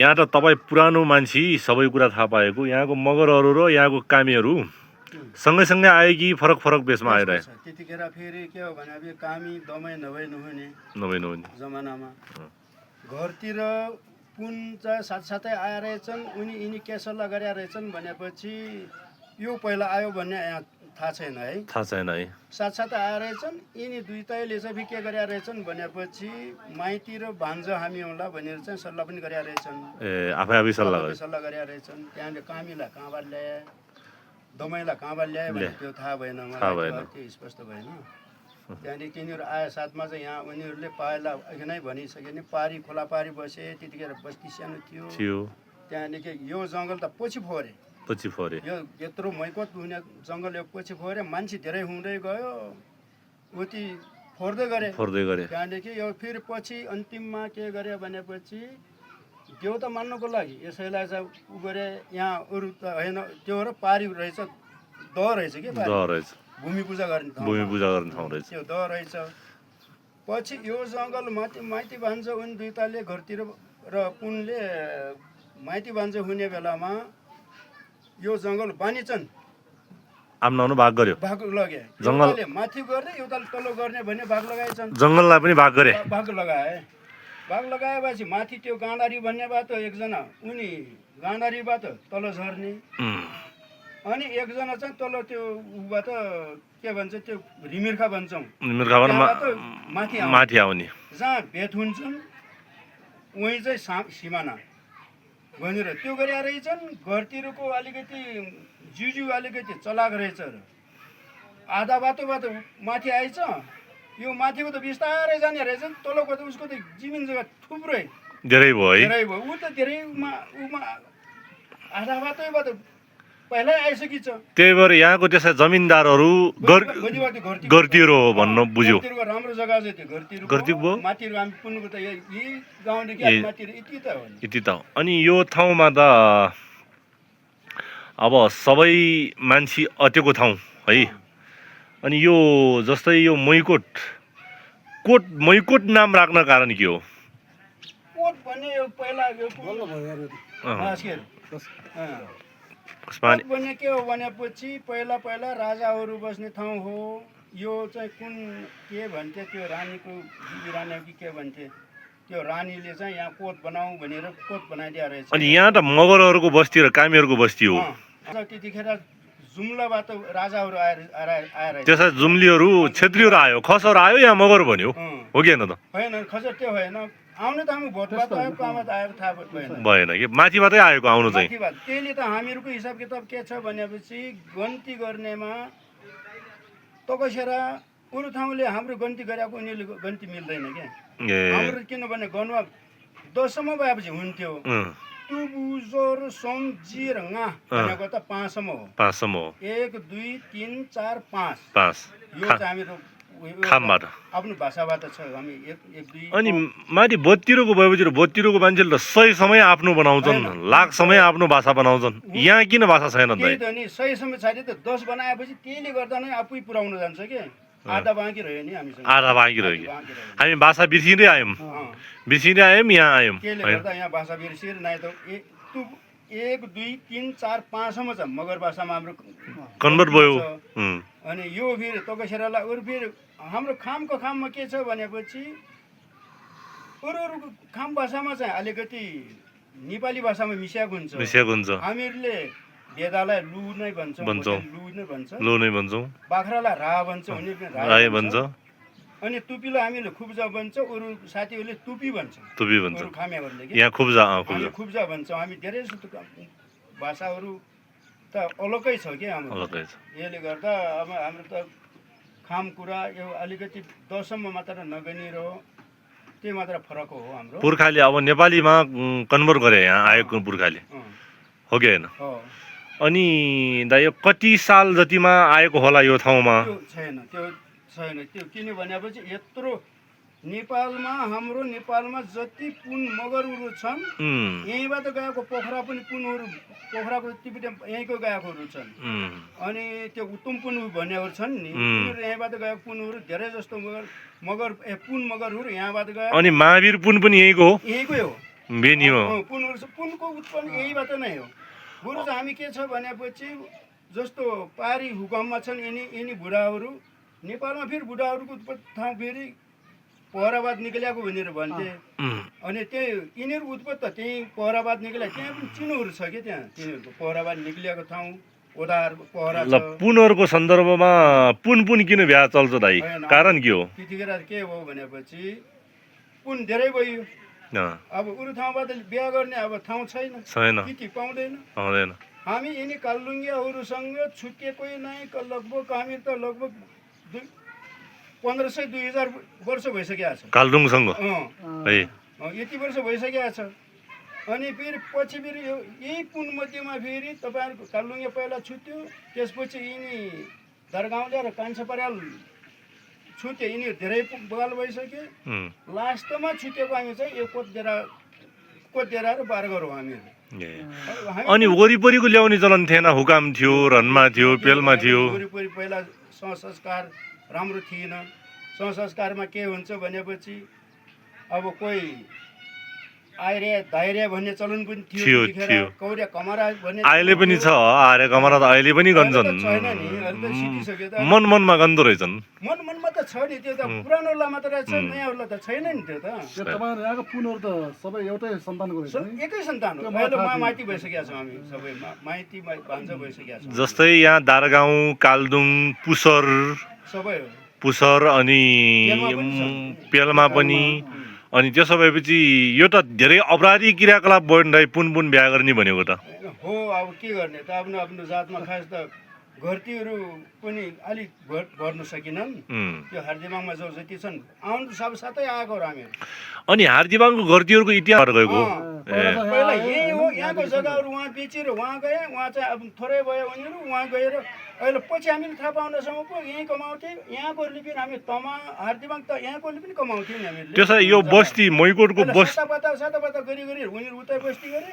यहाँ त तपाईँ पुरानो मान्छे सबै कुरा थाहा पाएको यहाँको मगरहरू र यहाँको कामीहरू सँगै आयो कि फरक बेसमा आइरहे त्यतिखेर फेरि के हो भने अब कामी दमै नहुने जमानामा घरतिर पुन चाहिँ साथसाथै आएर रहेछन् यिनी के सल्लाह गरेर रहेछन् भनेपछि यो पहिला आयो भन्ने यहाँ थाहा छैन है साथसाथै आएर रहेछन् यिनी दुईटैले चाहिँ के गरेर रहेछन् भनेपछि माइती र भान्जा हामी होला भनेर चाहिँ सल्लाह पनि गरेर रहेछन् आफै सल्लाह गरेर रहेछन् त्यहाँले कामीलाई कहाँबाट ल्याए दमाईलाई कहाँबाट ल्याए भने त्यो थाहा भएन मलाई त्यो स्पष्ट भएन त्यहाँदेखि तिनीहरू आए साथमा चाहिँ यहाँ उनीहरूले पहिला अघि नै भनिसके नि पारी खोला पारी बसे त्यतिखेर बस्ती सानो थियो त्यहाँदेखि यो जङ्गल त पछि फोरे यो यत्रो मैकोट हुने जङ्गल यो पछि फोरे मान्छे धेरै हुँदै गयो उति फोर्दै गरे त्यहाँदेखि यो फेरि पछि अन्तिममा के गरे भनेपछि देउता मान्नको लागि यसैलाई चाहिँ उ गरे यहाँ अरू त होइन त्यो र पारी रहेछ दह रहेछ कि भूमि पूजा गर्ने ठाउँ रहेछ त्यो दह रहेछ पछि यो जङ्गल माइती भान्जा उनी दुईटाले घरतिर र पुनले माइती भान्जा हुने बेलामा यो जङ्गल बानिछन् आफ्नो भाग लगे जङ्गलले माथि गर्ने एउटाले तल्लो गर्ने भन्ने भाग लगाएछन् जङ्गललाई पनि भाग लगाएपछि माथि त्यो गाँडारी भन्ने बाटो एकजना उनी गाँडारीबाट तल झर्ने अनि एकजना चाहिँ तल त्यो उबाट के भन्छ त्यो रिमिर्खा भन्छौँ माथि आउने जहाँ भेट हुन्छन् उही चाहिँ सिमाना भनेर त्यो गरेर रहेछन् घरतिरको अलिकति जिउ अलिकति चलाक रहेछ र आधा बाटोबाट माथि आएछ यो माथिको त बिस्तारै जाने रहेछ तलको त उसको त जमिन जग्गा थुप्रै धेरै भयो ऊ त धेरैमा आधा बाटोबाट पहिल्यै आइसकिन्छ त्यही भएर यहाँको त्यसै जमिनदारहरू घरतिर हो भन्नु बुझ्यो राम्रो जग्गा चाहिँ त्यो घरतिर माथि हामी पुग्नुको त यही गाउँदेखि माथि यति त अनि यो ठाउँमा त अब सबै मान्छे अटेको ठाउँ है अनि यो जस्तै यो मैकोट नाम राख्न कारण के हो कोट भन्ने यो पहिला भन्ने के हो भनेपछि पहिला राजाहरू बस्ने ठाउँ हो यो चाहिँ कुन के भन्थे त्यो रानीको दिदी रानी कि के भन्थे त्यो रानीले चाहिँ यहाँ कोट बनाऊ भनेर कोट बनाइदिया रहेछ अनि यहाँ त मगरहरूको बस्ती र कामीहरूको बस्ती हो त्यतिखेर जुम्लाबाट राजाहरू आएर त्यसै जुम्लीहरू क्षेत्रीहरू आयो खसहरू आयो यहाँ मगर भन्यो हो कि होइन त होइन खसर त्यो होइन आउनु त हामी भोटबाट आयो कहाँबाट आएको थाहा भएन कि माथिबाटै आएको आउनु चाहिँ त्यसले त हामीहरूको हिसाब किताब के छ भनेपछि गन्ती गर्नेमा तकसेरा अरू ठाउँले हाम्रो गन्ती गरेको उनीहरूले गन्ती मिल्दैन क्या हाम्रो किनभने गनुवा 10 सम्म भएपछि हुन्थ्यो टुबु जोर सोम जिर ङा भनेको त 5 सम्म हो 1 2 3 4 5 यो चाहिँ हामीहरू खामबाट आफ्नो भाषाबाट छ हामी 1 2 अनि माथि बत्तिरको भएपछि बत्तिरको मान्छेले त 100 समय आफ्नो बनाउँछन् लाख समय आफ्नो भाषा बनाउँछन् यहाँ किन भाषा छैन त नि 100 समय छैन त 10 बनाएपछि त्यसले गर्दा नै आफै पुराउन जान्छ के आधा बाँकी रह्यो नि हामीसँग हामी भाषा बिर्सिँदै आयौँ यहाँ आयौँ त्यसले गर्दा यहाँ भाषा बिर्सिएर नै त 1 2 3 4 5 सम्म छ मगर भाषामा हाम्रो कन्भर्ट भयो अनि यो फेरि तकसेरालाई अरू फेरि हाम्रो खाममा के छ भनेपछि अरू खाम भाषामा चाहिँ अलिकति नेपाली भाषामा मिसिएको हुन्छ हामीहरूले भेदालाई लु नै भन्छौँ बाख्रालाई रा भन्छौँ राई भन्छ अनि टुपीलाई हामीले खुब्जा भन्छ अरू साथीहरूले टुपी भन्छ खामेहरूले यहाँ खुब्जा भन्छौँ हामी धेरै जस्तो भाषाहरू त अलग्गै छ क्या हाम्रो यसले गर्दा अब हाम्रो त खाम कुरा यो अलिकति 10 सम्म मात्र नगनी रह्यो त्यही मात्र फरक हो हाम्रो पुर्खाले अब नेपालीमा कन्भर्ट गरे यहाँ आएको पुर्खाले हो कि होइन अनि दा यो कति साल जतिमा आएको होला यो ठाउँमा छैन त्यो किन भनेपछि यत्रो हाम्रो नेपालमा जति पुन मगरहरू छन् यहीँबाट गएको पोखरा पनि पोखराको यहीँको गएकोहरू छन् अनि त्यो उत्तम पुन भन्नेहरू छन् नि यहीँबाट गएको पुनहरू धेरै जस्तो पुन मगरहरू यहाँबाट गए अनि महावीर पुन पनि यहीँकै हो बेनी हो पुनको उत्पन्न यहीबाट नै हो। बरु चाहिँ हामी के छ भनेपछि जस्तो पारी हुकुममा छन् यिनी बुढाहरू नेपालमा फेरि बुढाहरूको ठाउँ फेरि पहराबाद निक्लिएको भनेर भन्थे। अनि त्यही यिनीहरू उत्पत्ति त त्यही पहराबाद निक्लिया त्यहाँ पनि चिनोहरू छ कि त्यहाँ तिनीहरूको पहराबाद निक्लिएको ठाउँ ओदार पहरा ल पुनहरूको सन्दर्भमा पुन किन बिहा चल्छ दाइ कारण के हो? त्यतिखेर के हो भनेपछि पुन धेरै भयो। अब अरू ठाउँबाट बिहा गर्ने अब ठाउँ छैन किति पाउँदैन। हामी यिनी कालुङ्गियाहरूसँग छुट्टिएकै नै लगभग हामीहरू त लगभग 1500-2000 वर्ष भइसकेको छ कालुङसँग यति वर्ष भइसकेको छ। अनि फेरि पछि फेरि यही पुन मध्येमा फेरि तपाईँहरूको कालुङ्गे पहिला छुट्यो, त्यसपछि यिनी दरगाउँले र कान्छा पराल छुट्यो, यिनीहरू धेरै बगाल भइसक्यो। लास्टमा छुटेको हामी चाहिँ यो कोतडेरा र बारगर हो हामीहरू। अनि वरिपरिको ल्याउने चलन थिएन? हुकाम थियो, रनमा थियो, पेलमा थियो। वरिपरि पहिला संस्कार राम्रो थिएन। संस्कारमा के हुन्छ भनेपछि अब कोही आइरे दाइरे भन्ने चलन पनि थियो, कौरिया कमरा भन्ने अहिले पनि छ। आर्य कमरा त अहिले पनि गन्छन्, मनमा गन्दो रहेछन्। मनमा त छ नि, त्यो त पुरानोलाई मात्र छ, नयाँहरूलाई त छैन नि। त्यो त तपाईहरु यहाँको पुनहरु त सबै एउटै सन्तानको रहेछ नि? एकै सन्तान हो। अहिले माइती भइसकेका छौँ हामी सबै, माइती भान्जा भइसकेका छौँ। जस्तै यहाँ दारगाउँ, कालदुङ, पुसर सबै हो। पुसर अनि पेलमा पनि। अनि त्यसो भएपछि यो त धेरै अपराधी क्रियाकलाप भयो नि पुन बिहा गर्ने भनेको त हो। अब के गर्ने त, आफ्नो आफ्नो जातमा खास त घरतीहरू पनि अलिक भर्न सकिनन्। त्यो हार्दिबाङमा जो जति छन् आउनु सब साथै आएको हो हामीहरू। अनि हार्दिबाङको घरतीहरूको इतिहास गएको पहिला यही हो। यहाँको जग्गाहरू उहाँ बेचेर उहाँ गए, उहाँ चाहिँ अब थोरै भयो उनीहरू उहाँ गएर अहिले पछि हामीले थाहा पाउनसम्म पो यहीँ कमाउँथे। यहाँकोहरूले पनि हामी तमा हार्दिबाङ त यहाँकोहरूले पनि कमाउँथ्यो नि हामीले। त्यसो यो बस्ती मैकोटको सातापाता गरी उनीहरू उतै बस्ती गरे।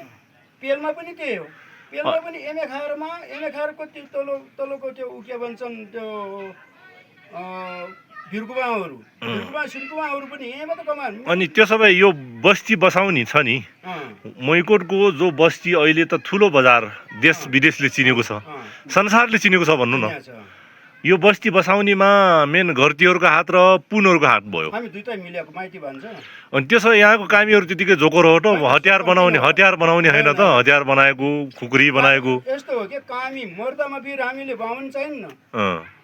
पेलमा पनि त्यही हो। पेलमा पनि एमए खारको त्यो तलको त्यो के भन्छन् त्यो भिरकुवाहरू सिन्कुवाहरू पनि यहीँबाट कमायो। अनि त्यसो भए यो बस्ती बसाउने छ नि, मैकोटको जो बस्ती अहिले त ठुलो बजार देश विदेशले चिनेको छ, संसारले चिनेको छ भन्नु न, यो बस्ती बसाउनेमा मेन घरतीहरूको हात र पुनहरूको हात भयो। हामी दुईटै मिलेको माइती भन्छ। अनि त्यसो यहाँको कामीहरू त्यतिकै जोकर हो त? हतियार बनाउने होइन त? हतियार बनाएको, खुकुरी बनाएको यस्तो हो कि कामी मर्दामा फेरि हामीले बाहुन चाहिन्न।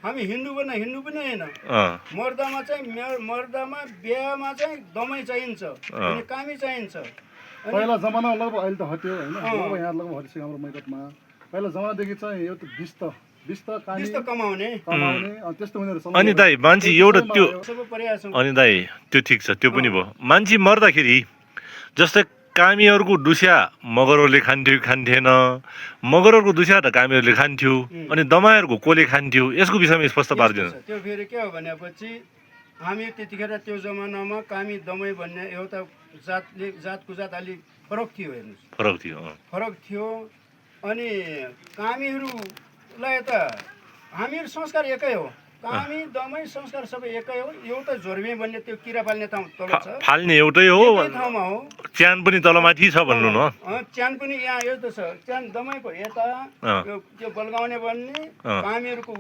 हामी हिन्दू पनि होइन। मर्दामा बिहामा चाहिँ दमै चाहिन्छ अनि कामी चाहिन्छ। पहिला जमाना लगभग अहिले त हट्यो होइन, अब यहाँ लगभग हटिसक्यो हाम्रो मैकोटमा। पहिला जमानादेखि चाहिँ यो त कमाउने त्यस्तो उनीहरू। अनि दाइ मान्छे एउटा त्यो, अनि दाइ त्यो ठिक छ, त्यो पनि भयो। मान्छे मर्दाखेरि जस्तै कामीहरूको दुस्या मगरहरूले खान्थेन, मगरहरूको दुस्या त कामीहरूले खान्थ्यो, अनि दमाईहरूको कसले खान्थ्यो, यसको विषयमा स्पष्ट पारिदिनु। त्यो फेरि के हो भनेपछि हामी त्यतिखेर त्यो जमानामा कामी दमाई भन्ने एउटा जातको अलिक फरक थियो। हेर्नुहोस् फरक थियो। अनि कामीहरूलाई त हामीहरू संस्कार एकै हो। कामी दमाई संस्कार सबै एकै हो। एउटा झोर्मे भन्ने त्यो किरा पाल्ने ठाउँ तल छ, फाल्ने एउटै हो, ठाउँमा हो। च्यान पनि तलमाथि छ भन्नु न। च्यान पनि यहाँ यस्तो छ, च्यान दमाईको यता त्यो बलगाउने भन्ने, कामीहरूको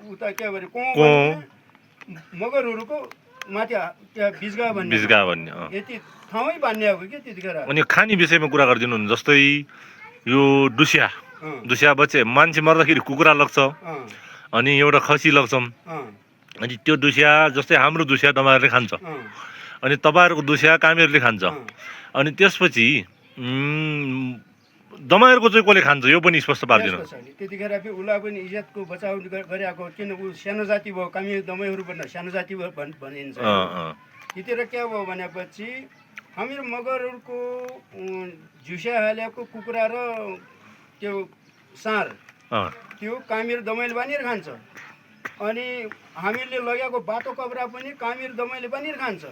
उता के भरे मगरहरूको माथि त्यहाँ बिजगा भन्ने यति ठाउँै बान्ने हो कि त्यतिखेर। अनि खाने विषयमा कुरा गरिदिनु। जस्तै यो दुस्या बच्चे मान्छे मर्दाखेरि कुखुरा लग्छ, अनि एउटा खसी लग्छौँ। अनि त्यो दुस्या जस्तै हाम्रो दुस्या दमाईहरूले खान्छ, अनि तपाईँहरूको दुस्या कामीहरूले खान्छ। अनि त्यसपछि दमाईहरूको चाहिँ कसले खान्छ यो पनि स्पष्ट पारिदिनु। त्यतिखेर फेरि उसलाई पनि इज्जतको बचाउ गरिरहेको, किन ऊ सानो जाति भयो, कामी दमाईहरू पनि सानो जाति भनिन्छ। त्यतिखेर के भयो भनेपछि हामीहरू मगरहरूको झुस्या हालेको कुखुरा र त्यो साँड त्यो कामीहरू दमाईले बानेर खान्छ। अनि हामीले लगेको बाटो कब्रा पनि कामीहरू दमाईले बानेर खान्छ।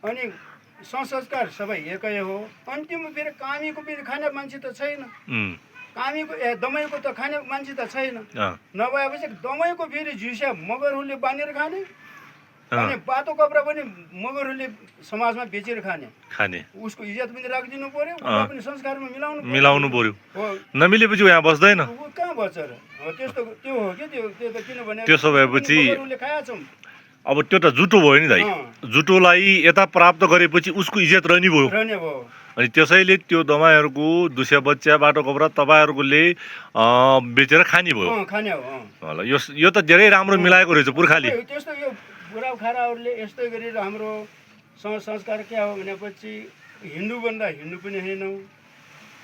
अनि संस्कार सबै एकै हो। अन्तिममा फेरि कामीको फेरि खाने मान्छे त छैन, कामीको दमाईको त खाने मान्छे त छैन। नभएपछि दमाईको फेरि झुस्या मगरहरूले बानेर खाने, अनि बाटो कपडा पनि मगरहरूले समाजमा बेचेर खाने उसको इज्जत पनि राखिदिनु पर्यो उसलाई पनि संस्कारमा मिलाउनु पर्यो हो नमिलेपछि यहाँ बस्दैन ऊ कहाँ बच्छ र त्यस्तो त्यो हो कि त्यो त किनभने त्यसो भएपछि मगरहरूले खाएछौँ अब त्यो त जुटो भयो नि दाइ जुटोलाई यता प्राप्त गरेपछि उसको इज्जत रहने भयो अनि त्यसैले त्यो दमाईहरूको दुसिया बच्चा बाटो कपडा तपाईँहरूले बेचेर खाने भयो ल यो त धेरै राम्रो मिलाएको रहेछ पुर्खाले त्यस्तो यो बुढा खाराहरूले यस्तै गरेर हाम्रो संस्कार के हो भनेपछि हिन्दू भन्दा हिन्दू पनि होइनौँ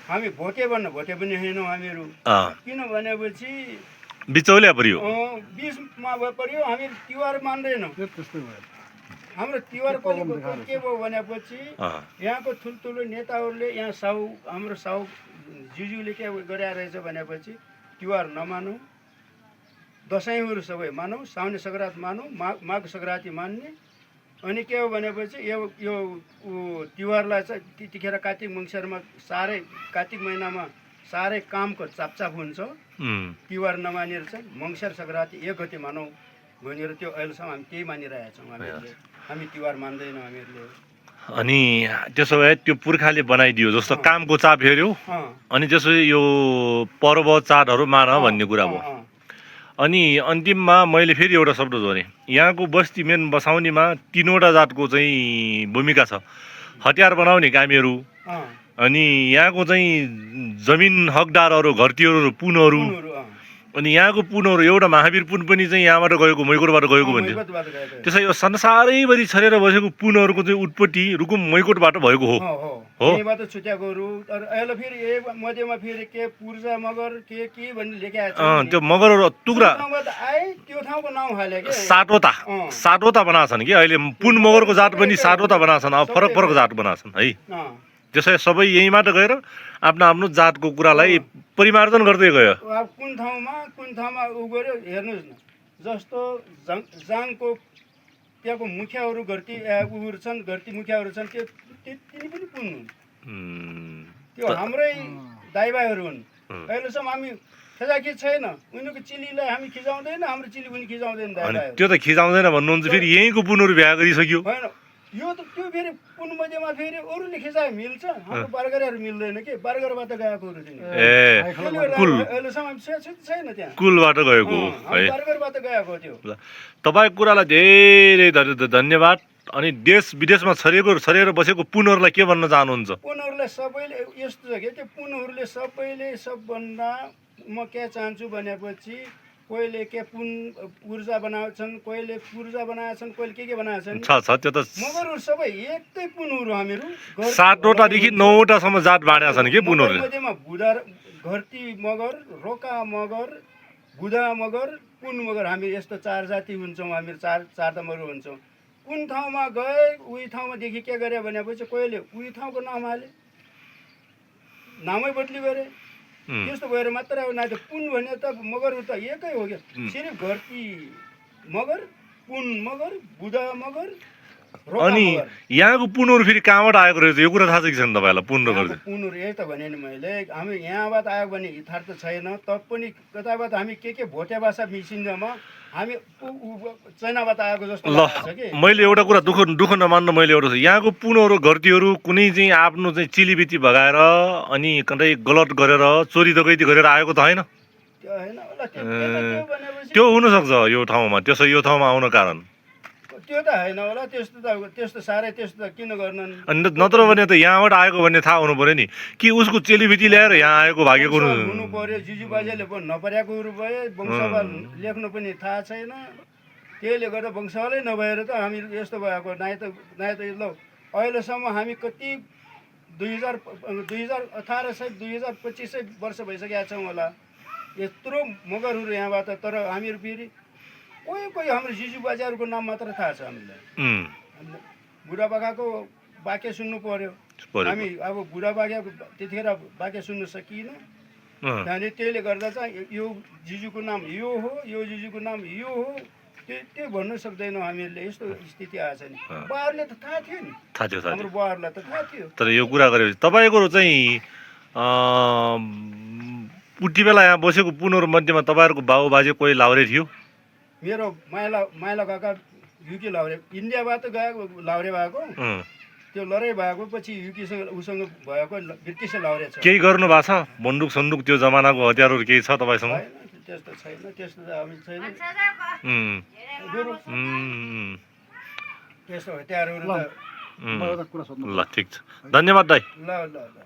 हामी भोटे भन्दा भोटे पनि होइनौँ हामीहरू किन भनेपछि बिचौलिया परियो बिचमा पर्यो हामी तिहार मान्दैनौँ हाम्रो तिहार के भयो भनेपछि यहाँको ठुल्ठुलो नेताहरूले यहाँ हाम्रो साहु जिजुले के गरे रहेछ भनेपछि तिहार नमानौँ दसैँहरू सबै मानौँ साउने सङ्क्रान्ति मानौँ माघ सङ्क्रान्ति मान्ने अनि के हो भनेपछि यो तिहारलाई चाहिँ त्यतिखेर कार्तिक मङ्सिरमा साह्रै कार्तिक महिनामा साह्रै कामको चापचाप हुन्छ तिहार नमानेर चाहिँ मङ्सिर सङ्क्रान्ति 1 गते मानौँ भनेर त्यो अहिलेसम्म हामी त्यही मानिरहेका छौँ हामीहरूले हामी तिहार मान्दैनौँ हामीहरूले अनि त्यसो भए त्यो पुर्खाले बनाइदियो जस्तो कामको चाप हेऱ्यो अनि त्यसो यो पर्व चाडहरू मान भन्ने कुरा भयो अनि अन्तिममा मैले फेरि एउटा शब्द जोडेँ यहाँको बस्ती मेन बसाउनेमा 3वटा जातको चाहिँ भूमिका छ हतियार बनाउने कामीहरू अनि यहाँको चाहिँ जमिन हकदारहरू घरतीहरू पुनहरू अनि यहाँको पुनहरू एउटा महावीर पुन पनि चाहिँ यहाँबाट गएको मैकोटबाट गएको भन्थ्यो त्यसै यो संसारैभरि छरेर बसेको पुनहरूको चाहिँ उत्पत्ति रुकुम मैकोटबाट भएको हो यहीँबाट छुट्याएकोहरू तर अहिले फेरि मध्येमा फेरि के पूर्जा मगर के भन्ने लेखेको छ त्यो मगरहरू टुक्रा आए त्यो ठाउँको नाम हाले के सातवटा बनाछन् कि अहिले पुन मगरको जात पनि सातवटा बनाछन् अब फरक फरक जात बनाछन् है त्यसै सबै यहीँबाट गएर आफ्नो जातको कुरालाई परिमार्जन गर्दै गयो अब कुन ठाउँमा उ गऱ्यो हेर्नुहोस् न जस्तो जाङको त्यहाँको मुखियाहरू घरती उहरू छन् घरती मुखियाहरू छन् त्यो तिनी पनि पुन हुन् त्यो हाम्रै दाइभाइहरू हुन् अहिलेसम्म हामी खिचाखिच छैन उनीहरूको चिलीलाई हामी खिचाउँदैन हाम्रो चिली पनि खिचाउँदैन दाइभाइहरू त्यो त खिचाउँदैन भन्नुहुन्छ फेरि यहीँको पुनहरू बिहा गरिसक्यो होइन यो त त्यो फेरि पुन मध्येमा फेरि अरूले खिचाए मिल्छ हाम्रो बारगरहरू मिल्दैन के बारगरबाट गएकोहरू अहिलेसम्म छैन त्यहाँ कुलबाट गएको बारगरबाट गएको थियो तपाईँको कुरालाई धेरै धन्यवाद अनि देश विदेशमा छरेर बसेको पुनहरूलाई के भन्न चाहनुहुन्छ पुनहरूलाई सबैले यस्तो छ कि त्यो पुनहरूले सबैले सबभन्दा म के चाहन्छु भनेपछि कोहीले के पुन ऊर्जा बनाउँछन् कोहीले पूर्जा बनाएछन् कोहीले के बनाएछन् त्यो त मगरहरू सबै एकै पुनहरू हामीहरू 7वटादेखि 9वटासम्म जात बाँडेका छन् के पुनहरू मध्येमा बुधा घरती मगर रोका मगर बुधा मगर पुन मगर हामी यस्तो 4 जाति हुन्छौँ हामीहरू चार दमहरू हुन्छौँ कुन ठाउँमा गए उही ठाउँमादेखि के गरे भनेपछि कोहीले उही ठाउँको नाम हाले नामै बदली गरे त्यस्तो भएर मात्र अब न त पुन भने त मगरहरू त एकै हो क्या सिर्फ घरती मगर पुन मगर बुधा मगर अनि यहाँको पुनहरू फेरि कहाँबाट आएको रहेछ यो कुरा थाहा छ कि छैन तपाईँलाई पुन र गर्दै पुनहरू यही त भने नि मैले हामी यहाँबाट आयो भने यथार्थ छैन तपनि कताबाट हामी के भोटे भाषा मिसिन्दामा हामी चाइनाबाट आएको जस्तो लाग्छ कि मैले एउटा कुरा दुःख नमान्न मैले एउटा यहाँको पुनहरू घरतीहरू कुनै चाहिँ आफ्नो चाहिँ चिलीबिती भगाएर अनि कतै गलत गरेर चोरी डकैती गरेर आएको त होइन त्यो हुनसक्छ यो ठाउँमा त्यसो यो ठाउँमा आउन कारण त्यो त होइन होला त्यस्तो साह्रै त्यस्तो त किन गर्नु अनि नत्र भने त यहाँबाट आएको भन्ने थाहा हुनु पर्यो नि कि उसको चेलीबेटी ल्याएर यहाँ आएको भागेको हुनु पर्यो जिजु बाजेले पनि नपरेकोहरू भए वंशावल लेख्नु पनि थाहा छैन त्यसले गर्दा वंशावलै नभएर त हामी यस्तो भएको न त ल अहिलेसम्म हामी कति 2018 सय 2025 वर्ष भइसकेका छौँ होला यत्रो मगरहरू यहाँबाट तर हामीहरू फेरि कोही हाम्रो जिजु बाजेहरूको नाम मात्र थाहा छ हामीलाई बुढापाकाको वाक्य सुन्नु पर्यो हामी अब बुढापाकाको त्यतिखेर वाक्य सुन्न सकिएन त्यहाँदेखि त्यसले गर्दा चाहिँ यो जिजुको नाम यो हो यो जिजुको नाम यो हो त्यो भन्न सक्दैनौँ हामीहरूले यस्तो स्थिति आएछ नि बुवाहरूले त थाहा थियो नि हाम्रो बुवाहरूलाई त थाहा थियो तर यो कुरा गरेपछि तपाईँको चाहिँ उति बेला यहाँ बसेको पुनहरू मध्येमा तपाईँहरूको बाबु बाजे कोही लाउरे थियो मेरो माइला काका युकी लाउरे इन्डियाबाट गएको लाउरे भएको अँ। त्यो लडाइँ भएको पछि युकीसँग उसँग भएको ब्रिटिस लाउरे छ केही गर्नु भएको छ बन्दुक सन्दुक त्यो जमानाको हतियारहरू केही छ तपाईँसँग छैन त्यस्तो छैन त्यस्तो त हामी छैन उम्, गुरु उम्, त्यस्तो हतियारहरू त म एउटा कुरा सोध्नु ल ठिक छ धन्यवाद दाइ ल ल ल